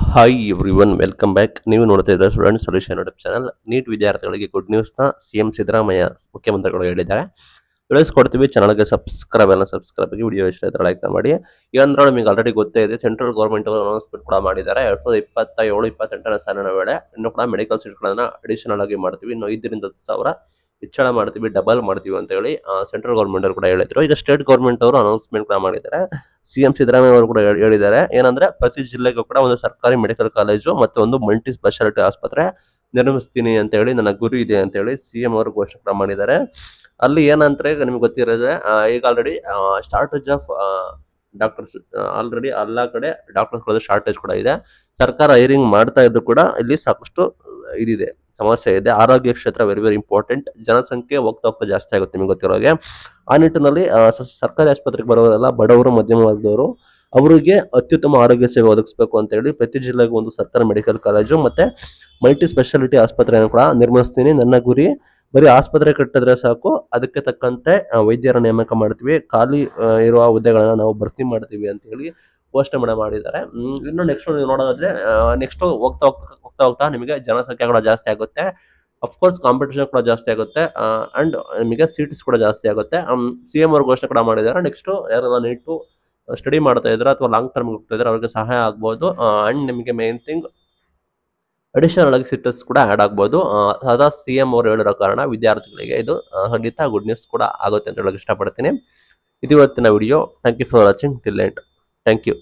Hi everyone welcome back. ನೀವು ನೋಡ್ತಾ ಇದ್ರೆ student solution YouTube channel. NEET ವಿದ್ಯಾರ್ಥಿಗಳಿಗೆ ಗುಡ್ ನ್ಯೂಸ್ನ ಸಿಎಂ ಸಿದ್ದರಾಮಯ್ಯ ಮುಖ್ಯಮಂತ್ರಿಗಳು ಹೇಳಿದ್ದಾರೆ. ತಿಳಿಸ್ಕೊಡ್ತೀವಿ. ಚಾನಲ್ಗೆ ಸಬ್ಸ್ಕ್ರೈಬ್ ಆಗಿ ವಿಡಿಯೋ ಇಷ್ಟ ಆದ್ರೆ ಲೈಕ್ ಮಾಡಿ. ಏನಂದ್ರೆ ನಿಮಗೆ ಆಲ್ರೆಡಿ ಗೊತ್ತೇ ಇದೆ, ಸೆಂಟ್ರಲ್ ಗೌರ್ಮೆಂಟ್ ಅವರು ಅನೌನ್ಸ್ಮೆಂಟ್ ಕೂಡ ಮಾಡಿದ್ದಾರೆ. 2027-28ನೇ ಸಾಲಿನ ವೇಳೆ ಇನ್ನು ಕೂಡ ಮೆಡಿಕಲ್ ಸೀಟ್ಗಳನ್ನ ಅಡಿಷನಲ್ ಆಗಿ ಮಾಡ್ತೀವಿ. ಇನ್ನು 5,000 ಹೆಚ್ಚಳ ಮಾಡ್ತೀವಿ, ಡಬಲ್ ಮಾಡ್ತೀವಿ ಅಂತ ಹೇಳಿ ಸೆಂಟ್ರಲ್ ಗೌರ್ಮೆಂಟ್ ಅವರು ಕೂಡ ಹೇಳಿದ್ರು. ಈಗ ಸ್ಟೇಟ್ ಗೌರ್ಮೆಂಟ್ ಅವರು ಅನೌನ್ಸ್ಮೆಂಟ್ ಕೂಡ ಮಾಡಿದ್ದಾರೆ. ಸಿಎಂ ಸಿದ್ದರಾಮಯ್ಯ ಅವರು ಕೂಡ ಹೇಳಿದ್ದಾರೆ. ಏನಂದ್ರೆ ಪ್ರತಿ ಜಿಲ್ಲೆಗೂ ಕೂಡ ಒಂದು ಸರ್ಕಾರಿ ಮೆಡಿಕಲ್ ಕಾಲೇಜು ಮತ್ತೆ ಒಂದು ಮಲ್ಟಿ ಸ್ಪೆಷಾಲಿಟಿ ಆಸ್ಪತ್ರೆ ನಿರ್ಮಿಸ್ತೀನಿ ಅಂತ ಹೇಳಿ ನನ್ನ ಗುರಿ ಇದೆ ಅಂತ ಹೇಳಿ ಸಿಎಂ ಅವರು ಘೋಷಣೆ ಕೂಡ ಮಾಡಿದ್ದಾರೆ. ಅಲ್ಲಿ ಏನಂದ್ರೆ ಈಗ ನಿಮ್ಗೆ ಗೊತ್ತಿರೋದ್ರೆ ಈಗ already shortage of doctors already ಎಲ್ಲ ಕಡೆ ಡಾಕ್ಟರ್ಸ್ ಶಾರ್ಟೇಜ್ ಕೂಡ ಇದೆ. ಸರ್ಕಾರ ಹೈರಿಂಗ್ ಮಾಡ್ತಾ ಇದ್ರು ಕೂಡ ಇಲ್ಲಿ ಸಾಕಷ್ಟು ಇದಿದೆ, ಸಮಸ್ಯೆ ಇದೆ. ಆರೋಗ್ಯ ಕ್ಷೇತ್ರ ವೆರಿ ವೆರಿ ಇಂಪಾರ್ಟೆಂಟ್. ಜನಸಂಖ್ಯೆ ಹೋಗ್ತಾ ಜಾಸ್ತಿ ಆಗುತ್ತೆ ನಿಮ್ಗೆ ಗೊತ್ತಿರೋ ಹಾಗೆ. ಆ ನಿಟ್ಟಿನಲ್ಲಿ ಸರ್ಕಾರಿ ಆಸ್ಪತ್ರೆಗೆ ಬರೋರೆಲ್ಲ ಬಡವರು, ಮಧ್ಯಮ ವರ್ಗದವರು, ಅವರಿಗೆ ಅತ್ಯುತ್ತಮ ಆರೋಗ್ಯ ಸೇವೆ ಒದಗಿಸಬೇಕು ಅಂತ ಹೇಳಿ ಪ್ರತಿ ಜಿಲ್ಲೆಗೂ ಒಂದು ಸರ್ಕಾರಿ ಮೆಡಿಕಲ್ ಕಾಲೇಜು ಮತ್ತೆ ಮಲ್ಟಿ ಸ್ಪೆಷಾಲಿಟಿ ಆಸ್ಪತ್ರೆಯನ್ನು ಕೂಡ ನಿರ್ಮಿಸ್ತೀನಿ. ನನ್ನ ಗುರಿ ಬರೀ ಆಸ್ಪತ್ರೆ ಕಟ್ಟಿದ್ರೆ ಸಾಕು, ಅದಕ್ಕೆ ತಕ್ಕಂತೆ ವೈದ್ಯರ ನೇಮಕ ಮಾಡ್ತೀವಿ, ಖಾಲಿ ಇರುವ ಹುದ್ದೆಗಳನ್ನ ನಾವು ಭರ್ತಿ ಮಾಡ್ತೀವಿ ಅಂತ ಹೇಳಿ ಘೋಷಣೆ ಮಾಡಿದ್ದಾರೆ. ಇನ್ನು ನೆಕ್ಸ್ಟ್ ನೀವು ನೋಡೋದಾದ್ರೆ ನೆಕ್ಸ್ಟ್ ಹೋಗ್ತಾ ನಿಮಗೆ ಜನಸಂಖ್ಯೆ ಕೂಡ ಜಾಸ್ತಿ ಆಗುತ್ತೆ. ಅಫ್ಕೋರ್ಸ್ ಕಾಂಪಿಟೇಷನ್ ಕೂಡ ಜಾಸ್ತಿ ಆಗುತ್ತೆ ಅಂಡ್ ನಿಮಗೆ ಸೀಟ್ಸ್ ಕೂಡ ಜಾಸ್ತಿ ಆಗುತ್ತೆ. ಸಿಎಂ ಅವರು ಘೋಷಣೆ ಕೂಡ ಮಾಡಿದ್ದಾರೆ. ನೆಕ್ಸ್ಟ್ ಯಾರೆಲ್ಲ ನೀಟು ಸ್ಟಡಿ ಮಾಡ್ತಾ ಇದ್ರೆ ಅಥವಾ ಲಾಂಗ್ ಟರ್ಮ್ ಹೋಗ್ತಾ ಇದ್ರೆ ಅವ್ರಿಗೆ ಸಹಾಯ ಆಗ್ಬೋದು. ಅಂಡ್ ನಿಮಗೆ ಮೇನ್ ಥಿಂಗ್ ಅಡಿಷನಲ್ ಆಗಿ ಸೀಟ್ಸ್ ಕೂಡ ಆಡ್ ಆಗ್ಬೋದು. ಸದಾ ಸಿಎಂ ಅವರು ಹೇಳಿರೋ ಕಾರಣ ವಿದ್ಯಾರ್ಥಿಗಳಿಗೆ ಇದು ಖಂಡಿತ ಗುಡ್ ನ್ಯೂಸ್ ಕೂಡ ಆಗುತ್ತೆ ಅಂತ ಹೇಳಕ್ ಇಷ್ಟಪಡ್ತೀನಿ. ಇದು ಇವತ್ತಿನ video. Thank you for watching till end. Thank you.